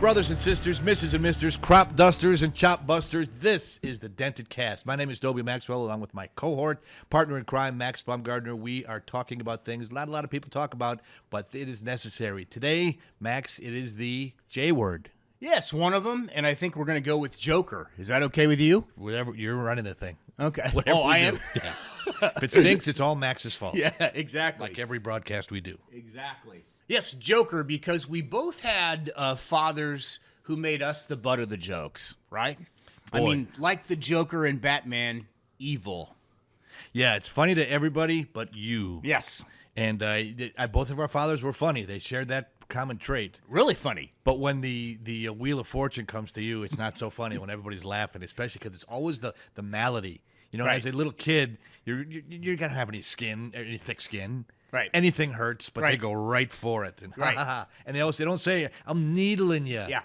Brothers and sisters, misses and misters, crop dusters and chop busters, this is the Dented Cast. My name is Dobie Maxwell, along with my cohort, partner in crime, Max Bumgardner. We are talking about things not a lot of people talk about, but it is necessary. Today, Max, it is the J word. Yes, one of them, and I think we're going to go with Joker. Is that okay with you? Whatever, you're running the thing. Okay. Whatever I am? Yeah. If it stinks, it's all Max's fault. Yeah, exactly. Like every broadcast we do. Exactly. Yes, Joker, because we both had fathers who made us the butt of the jokes, right? Boy. I mean, like the Joker in Batman, evil. Yeah, it's funny to everybody but you. Yes. And both of our fathers were funny. They shared that common trait. Really funny. But when the Wheel of Fortune comes to you, it's not so funny when everybody's laughing, especially because it's always the malady. You know, Right. as a little kid, you're going to have any thick skin. Right. Anything hurts, but they Right. go right for it. And Right. ha, ha, ha. And they don't say, I'm needling you. Yeah.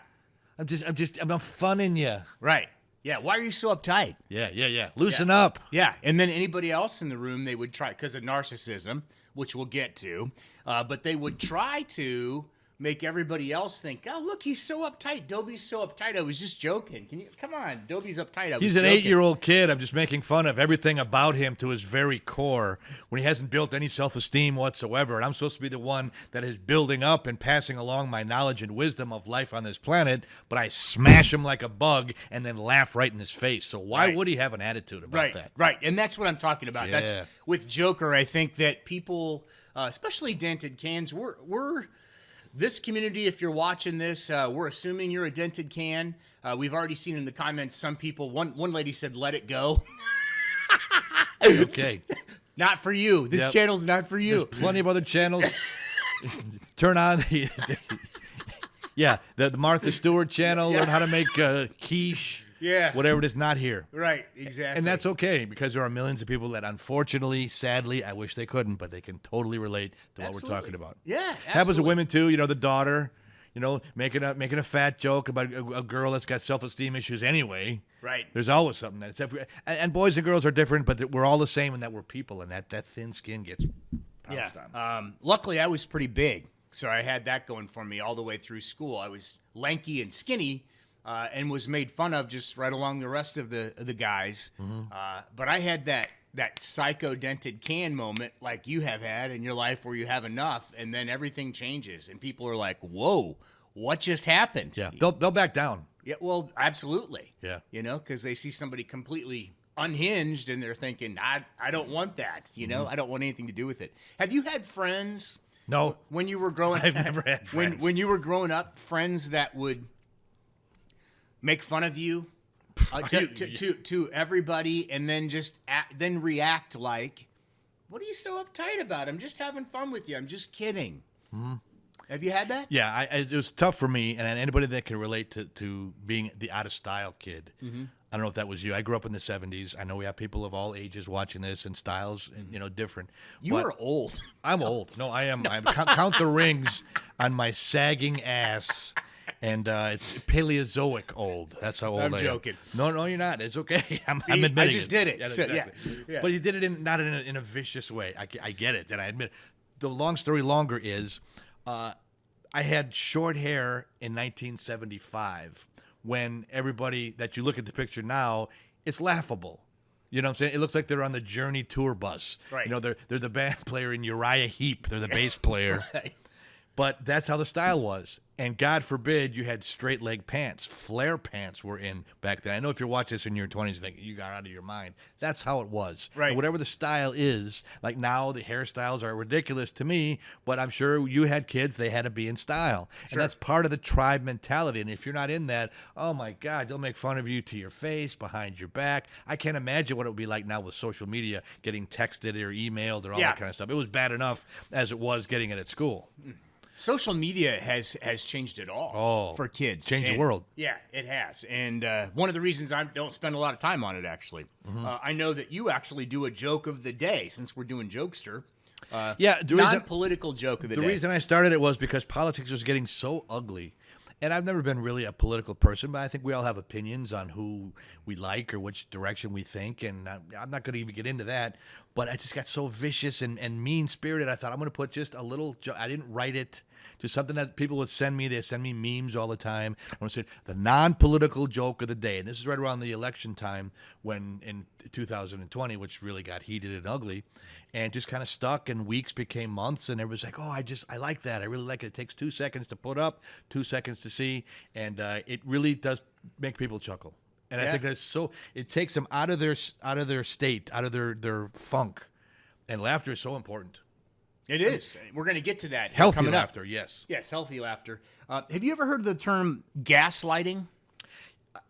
I'm funning you. Right. Yeah, why are you so uptight? Yeah. Loosen up. Yeah, and then anybody else in the room, they would try, because of narcissism, which we'll get to, but they would try to make everybody else think, oh, look, he's so uptight. Dobie's so uptight. I was just joking. Come on, Dobie's uptight. He's an 8-year-old kid. I'm just making fun of everything about him to his very core when he hasn't built any self-esteem whatsoever. And I'm supposed to be the one that is building up and passing along my knowledge and wisdom of life on this planet, but I smash him like a bug and then laugh right in his face. So why Right. would he have an attitude about that? Right, and that's what I'm talking about. Yeah. That's with Joker. I think that people, especially dented cans, we're this community. If you're watching this, we're assuming you're a dented can. We've already seen in the comments some people. One lady said, "Let it go." Okay. Not for you. This Yep. channel's not for you. There's plenty of other channels. Turn on the Martha Stewart channel. Yeah. Learn how to make quiche. Yeah. Whatever it is, not here. Right, exactly. And that's okay, because there are millions of people that, unfortunately, sadly, I wish they couldn't, but they can totally relate to what we're talking about. Yeah, absolutely. Happens to women too. You know, the daughter, making a fat joke about a girl that's got self-esteem issues anyway. Right. There's always something that's, and boys and girls are different, but we're all the same in that we're people, and that thin skin gets pounced on. Luckily, I was pretty big, so I had that going for me all the way through school. I was lanky and skinny, and was made fun of just right along the rest of the guys. Mm-hmm. But I had that psycho dented can moment like you have had in your life, where you have enough, and then everything changes, and people are like, "Whoa, what just happened?" Yeah, they'll back down. Yeah, well, absolutely. Yeah. Because they see somebody completely unhinged, and they're thinking, I don't want that. I don't want anything to do with it. Have you had friends? No, When you were growing, I've never had friends. When you were growing up, friends that would make fun of you to everybody, and then just then react like, "What are you so uptight about? I'm just having fun with you. I'm just kidding." Mm-hmm. Have you had that? Yeah, it was tough for me, and anybody that can relate to being the out-of-style kid. Mm-hmm. I don't know if that was you. I grew up in the 70s. I know we have people of all ages watching this, and styles, and, different. You are old. I'm old. No, I am. I count the rings on my sagging ass, and it's Paleozoic old. That's how old I'm I am. joking. No, you're not. It's okay. I'm See, admitting I just did it. Yeah, So, exactly. yeah. But you did it not in a vicious way. I get it, and I admit it. The long story longer is I had short hair in 1975 when everybody that you look at the picture now, it's laughable. You know what I'm saying? It looks like they're on the Journey tour bus. Right. They're the band player in Uriah Heep. They're the bass player. Right. But that's how the style was. And God forbid you had straight leg pants. Flare pants were in back then. I know if you're watching this in your 20s, you think you got out of your mind. That's how it was. Right. And whatever the style is, like now the hairstyles are ridiculous to me, but I'm sure you had kids, they had to be in style. Sure. And that's part of the tribe mentality. And if you're not in that, oh my God, they'll make fun of you to your face, behind your back. I can't imagine what it would be like now with social media, getting texted or emailed or all that kind of stuff. It was bad enough as it was getting it at school. Social media has changed it all for kids. Changed the world. Yeah, it has. And one of the reasons I don't spend a lot of time on it, actually. I know that you actually do a joke of the day, since we're doing Jokester. Non-political joke of the day. The reason I started it was because politics was getting so ugly. And I've never been really a political person, but I think we all have opinions on who we like or which direction we think, and I'm not going to even get into that. But I just got so vicious and mean-spirited, I thought I'm going to put just a little I didn't write it. Just something that people would send me. They send me memes all the time. I want to say the non-political joke of the day. And this is right around the election time when in 2020, which really got heated and ugly, and just kind of stuck, and weeks became months, and everybody's like, oh, I like that. I really like it. It takes 2 seconds to put up, 2 seconds to see, and it really does make people chuckle. And I think that's so, it takes them out of their state, out of their funk. And laughter is so important. It is. We're going to get to that. Healthy laughter, yes. Yes, healthy laughter. Have you ever heard the term gaslighting?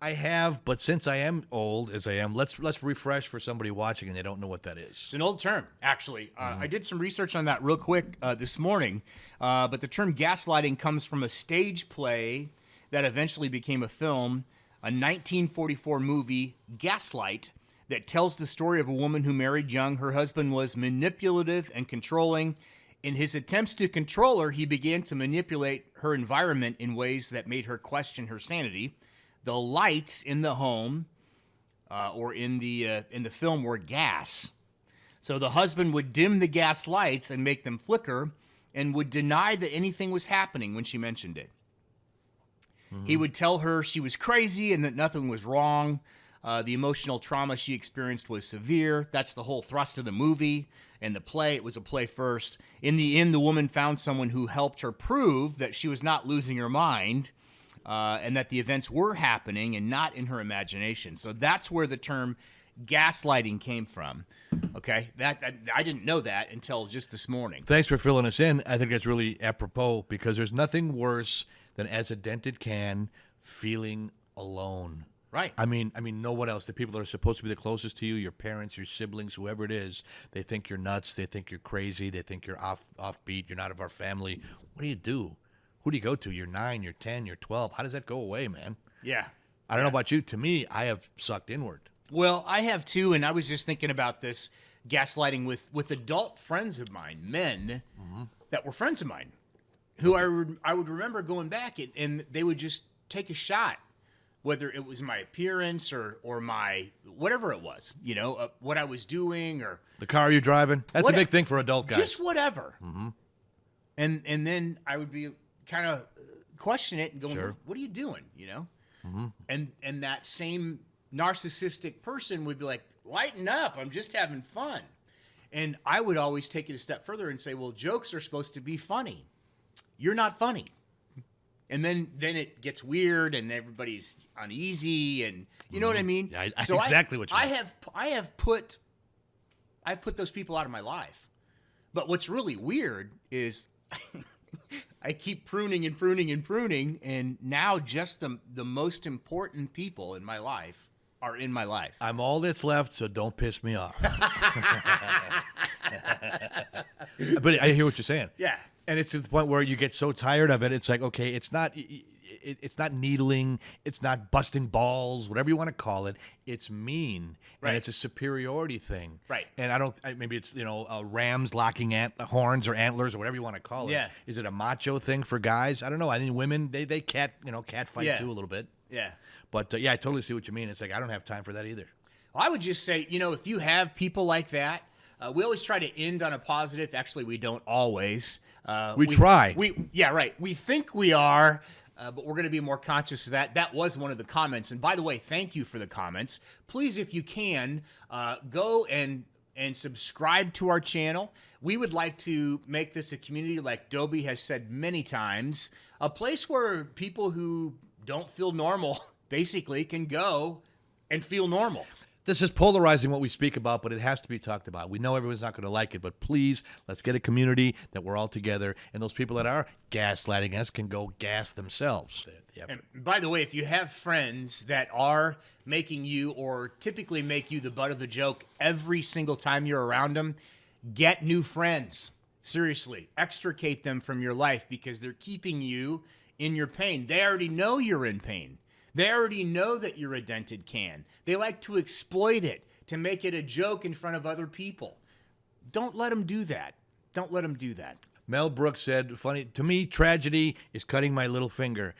I have, but since I am old as I am, let's refresh for somebody watching and they don't know what that is. It's an old term, actually. I did some research on that real quick this morning, but the term gaslighting comes from a stage play that eventually became a film, a 1944 movie, Gaslight, that tells the story of a woman who married young. Her husband was manipulative and controlling. In his attempts to control her, he began to manipulate her environment in ways that made her question her sanity. The lights in the home or in the film were gas. So the husband would dim the gas lights and make them flicker and would deny that anything was happening when she mentioned it. He would tell her she was crazy and that nothing was wrong. The emotional trauma she experienced was severe. That's the whole thrust of the movie and the play. It was a play first. In the end, the woman found someone who helped her prove that she was not losing her mind and that the events were happening and not in her imagination. So that's where the term gaslighting came from. Okay, that I didn't know that until just this morning. Thanks for filling us in. I think that's really apropos because there's nothing worse than as a dented can feeling alone. Right. I mean, no one else. The people that are supposed to be the closest to you, your parents, your siblings, whoever it is, they think you're nuts. They think you're crazy. They think you're offbeat. You're not of our family. What do? Who do you go to? You're 9, you're 10, you're 12. How does that go away, man? Yeah. I don't know about you. To me, I have sucked inward. Well, I have too, and I was just thinking about this gaslighting with adult friends of mine, men that were friends of mine, who I would remember going back and they would just take a shot, whether it was my appearance or my whatever it was, what I was doing or the car you're driving. That's a big thing for adult guys. Just whatever. And then I would be kind of question it and going, Sure. what are you doing? And that same narcissistic person would be like, lighten up, I'm just having fun. And I would always take it a step further and say, well, jokes are supposed to be funny. You're not funny. And then it gets weird and everybody's uneasy and you know what I mean? Yeah, exactly what you mean. I have put those people out of my life. But what's really weird is I keep pruning and pruning and pruning, and now just the most important people in my life are in my life. I'm all that's left, so don't piss me off. But I hear what you're saying. Yeah. And it's to the point where you get so tired of it. It's like, okay, it's not needling, it's not busting balls, whatever you want to call it. It's mean, Right. and it's a superiority thing. Right. And maybe it's rams locking horns or antlers or whatever you want to call it. Yeah. Is it a macho thing for guys? I don't know. I think women they cat fight Yeah. too a little bit. Yeah. But I totally see what you mean. It's like I don't have time for that either. Well, I would just say, if you have people like that, we always try to end on a positive. Actually, we don't always. We try. Yeah, right. We think we are, but we're going to be more conscious of that. That was one of the comments. And by the way, thank you for the comments. Please, if you can, go and subscribe to our channel. We would like to make this a community, like Dobie has said many times, a place where people who don't feel normal basically can go and feel normal. This is polarizing what we speak about, but it has to be talked about. We know everyone's not going to like it, but please, let's get a community that we're all together, and those people that are gaslighting us can go gas themselves. And by the way, if you have friends that are making you or typically make you the butt of the joke every single time you're around them, get new friends. Seriously, extricate them from your life because they're keeping you in your pain. They already know you're in pain. They already know that you're a dented can. They like to exploit it, to make it a joke in front of other people. Don't let them do that. Don't let them do that. Mel Brooks said, funny, to me, tragedy is cutting my little finger.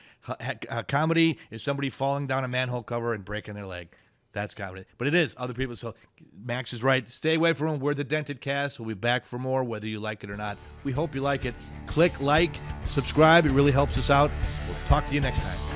Comedy is somebody falling down a manhole cover and breaking their leg. That's got it. But it is other people. So Max is right. Stay away from them. We're the Dented Cast. We'll be back for more, whether you like it or not. We hope you like it. Click like, subscribe. It really helps us out. We'll talk to you next time.